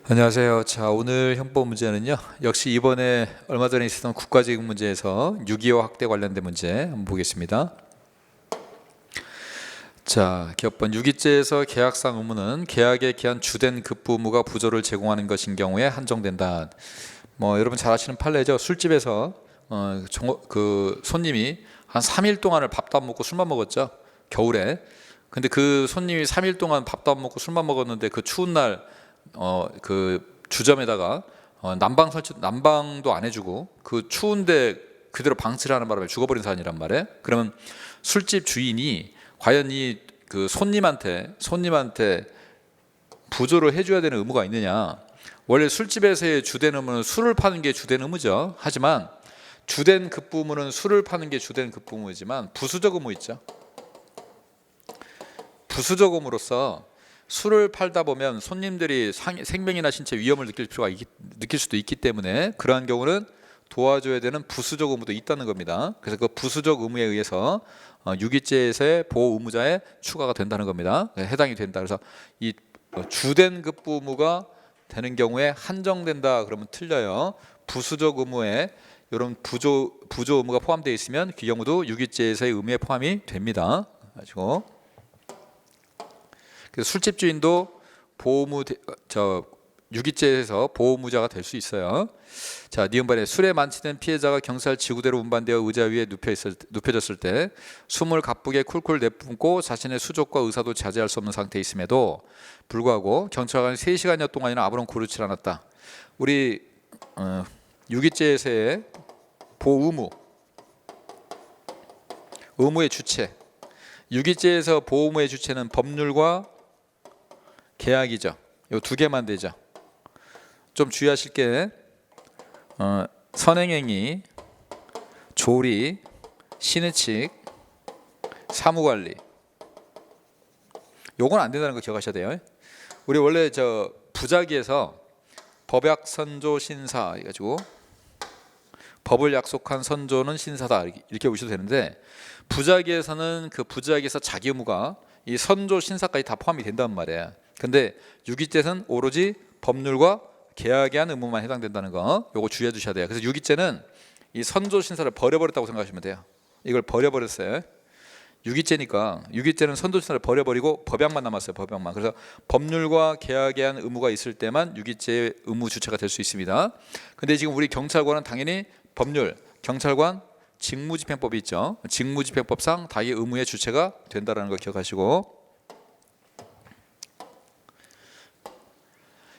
안녕하세요. 자, 오늘 형법 문제는요. 역시 이번에 얼마 전에 있었던 국가직 문제에서 6.25 학대 관련된 문제 한번 보겠습니다. 자, 기업번 6.2제에서 계약상 의무는 계약에 기한 주된 급부 의무가 부조를 제공하는 것인 경우에 한정된다. 여러분 잘 아시는 판례죠. 술집에서 그 손님이 한 3일 동안을 밥도 안 먹고 술만 먹었죠. 겨울에. 근데 그 손님이 3일 동안 밥도 안 먹고 술만 먹었는데 그 추운 날 그 주점에다가 난방도 안 해주고 그 추운데 그대로 방치를 하는 바람에 죽어버린 사람이란 말이에요. 그러면 술집 주인이 과연 이 그 손님한테 부조를 해줘야 되는 의무가 있느냐? 원래 술집에서의 주된 의무는 술을 파는 게 주된 의무죠. 하지만 주된 급부 의무는 술을 파는 게 주된 급부 의무이지만 부수적 의무 있죠. 부수적 의무로서 술을 팔다 보면 손님들이 생명이나 신체 위험을 느낄 수도 있기 때문에 그러한 경우는 도와줘야 되는 부수적 의무도 있다는 겁니다. 그래서 그 부수적 의무에 의해서 유기죄에서의 보호 의무자에 추가가 된다는 겁니다. 해당이 된다. 그래서 이 주된 급부 의무가 되는 경우에 한정된다 그러면 틀려요. 부수적 의무에 이런 부조 의무가 포함되어 있으면 그 경우도 유기죄에서의 의무에 포함이 됩니다. 가지고 그래서 술집 주인도 유기죄에서 보호의무자가 될 수 있어요. 자, 니은반에 술에 만취된 피해자가 경찰 지구대로 운반되어 의자 위에 눕혀졌을 때 숨을 가쁘게 쿨쿨 내뿜고 자신의 수족과 의사도 자제할 수 없는 상태에 있음에도 불구하고 경찰관이 3시간여 동안이나 아무런 고르지 않았다. 우리 유기죄에서의 보호 의무의 주체. 유기죄에서 보호 의무의 주체는 법률과 계약이죠. 이 두 개만 되죠. 좀 주의하실 게 선행행위, 조리, 신의칙, 사무관리. 요건 안 된다는 거 기억하셔야 돼요. 우리 원래 부작위에서 법약 선조 신사 해가지고 법을 약속한 선조는 신사다 이렇게 보셔도 되는데 부작위에서는 그 부작위에서 자기 의무가 이 선조 신사까지 다 포함이 된단 말이에요. 근데 유기죄는 오로지 법률과 계약에 한 의무만 해당된다는 거 요거 주의해 주셔야 돼요. 그래서 유기죄는 이 선조 신사를 버려버렸다고 생각하시면 돼요. 이걸 버려버렸어요. 유기죄는 선조 신사를 버려버리고 법약만 남았어요. 법약만. 그래서 법률과 계약에 한 의무가 있을 때만 유기죄의 의무 주체가 될 수 있습니다. 근데 지금 우리 경찰관은 당연히 법률, 경찰관 직무집행법이 있죠. 직무집행법상 다의 의무의 주체가 된다는 걸 기억하시고,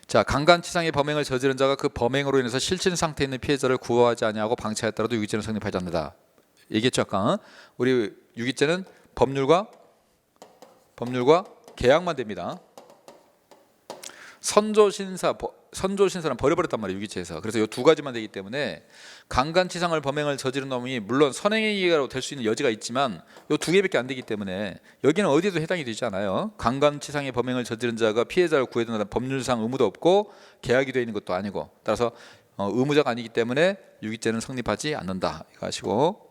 자, 강간치상의 범행을 저지른 자가 그 범행으로 인해서 실신 상태에 있는 피해자를 구호하지 아니하고 방치하였더라도 유기죄는 성립하지 않는다. 얘기했죠 아까. 우리 유기죄는 법률과 계약만 됩니다. 선조 신사는 버려버렸단 말이에요. 유기죄에서. 그래서 이 두 가지만 되기 때문에 강간치상을 범행을 저지른 놈이 물론 선행행위가 될 수 있는 여지가 있지만 이 두 개밖에 안 되기 때문에 여기는 어디에도 해당이 되지 않아요. 강간치상의 범행을 저지른 자가 피해자를 구해야 된다는 법률상 의무도 없고 계약이 되어 있는 것도 아니고 따라서 의무자가 아니기 때문에 유기죄는 성립하지 않는다. 이거 아시고,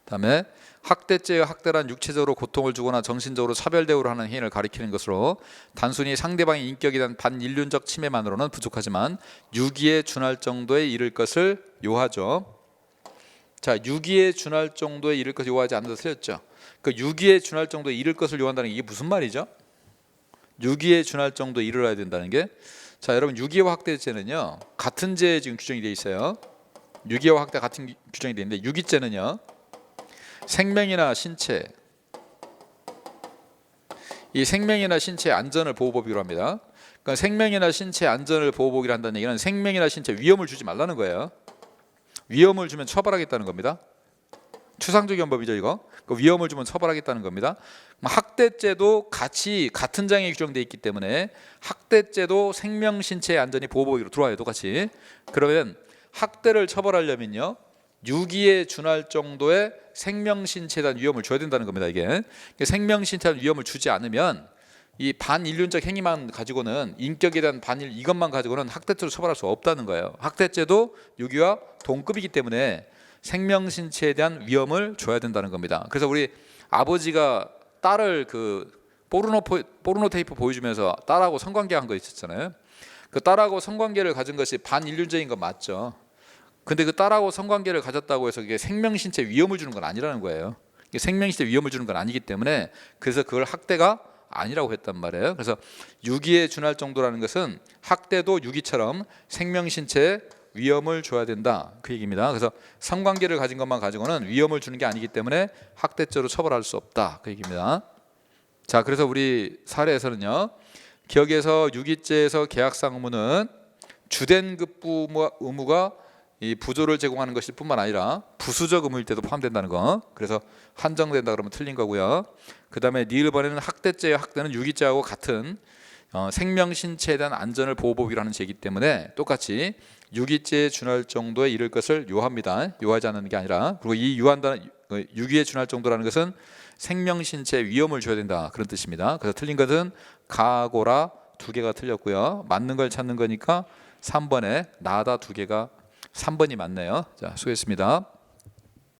다음에 학대죄의 학대란 육체적으로 고통을 주거나 정신적으로 차별 대우를 하는 행위를 가리키는 것으로 단순히 상대방의 인격에 대한 반인륜적 침해만으로는 부족하지만 유기에 준할 정도에 이를 것을 요하죠. 자, 유기에 준할 정도에 이를 것을 요하지 않는다 틀렸죠. 그 유기에 준할 정도에 이를 것을 요한다는 게 이게 무슨 말이죠? 유기에 준할 정도에 이르러야 된다는 게, 자, 여러분 유기와 학대죄는요 같은 죄에 지금 규정이 되어 있어요. 유기와 학대 같은 규정이 되어 있는데 유기죄는요 생명이나 신체, 이 생명이나 신체 안전을 보호법이라고 합니다. 그러니까 생명이나 신체 안전을 보호법이라 한다는 얘기는 생명이나 신체 위험을 주지 말라는 거예요. 위험을 주면 처벌하겠다는 겁니다. 추상적인 법이죠 이거. 그 위험을 주면 처벌하겠다는 겁니다. 학대죄도 같은 장에 규정되어 있기 때문에 학대죄도 생명 신체 안전이 보호법으로 들어와요 똑같이. 그러면 학대를 처벌하려면요 유기에 준할 정도의 생명 신체에 대한 위험을 줘야 된다는 겁니다. 이게 생명 신체에 대한 위험을 주지 않으면 이 반인륜적 행위만 가지고는 인격에 대한 이것만 가지고는 학대죄로 처벌할 수 없다는 거예요. 학대죄도 유기와 동급이기 때문에 생명 신체에 대한 위험을 줘야 된다는 겁니다. 그래서 우리 아버지가 딸을 포르노 테이프 보여주면서 딸하고 성관계 한 거 있었잖아요. 그 딸하고 성관계를 가진 것이 반인륜적인 건 맞죠. 근데 그 딸하고 성관계를 가졌다고 해서 이게 생명신체 위험을 주는 건 아니라는 거예요. 이게 생명신체 위험을 주는 건 아니기 때문에 그래서 그걸 학대가 아니라고 했단 말이에요. 그래서 유기에 준할 정도라는 것은 학대도 유기처럼 생명신체에 위험을 줘야 된다, 그 얘기입니다. 그래서 성관계를 가진 것만 가지고는 위험을 주는 게 아니기 때문에 학대죄로 처벌할 수 없다, 그 얘기입니다. 자, 그래서 우리 사례에서는요, 기억에서 유기죄에서 계약상 의무는 주된 급부 의무가 이 부조를 제공하는 것일 뿐만 아니라 부수적 의무일 때도 포함된다는 거. 그래서 한정된다 그러면 틀린 거고요. 그 다음에 니을번에는 학대죄와 학대는 유기죄하고 같은 생명신체에 대한 안전을 보호법이라는 죄이기 때문에 똑같이 유기죄에 준할 정도에 이를 것을 요합니다. 요하지 않는 게 아니라. 그리고 이 요한다는 유기에 준할 정도라는 것은 생명신체에 위험을 줘야 된다, 그런 뜻입니다. 그래서 틀린 것은 가고라 두 개가 틀렸고요. 맞는 걸 찾는 거니까 3번에 나다 두 개가 3번이 맞네요. 자, 수고했습니다.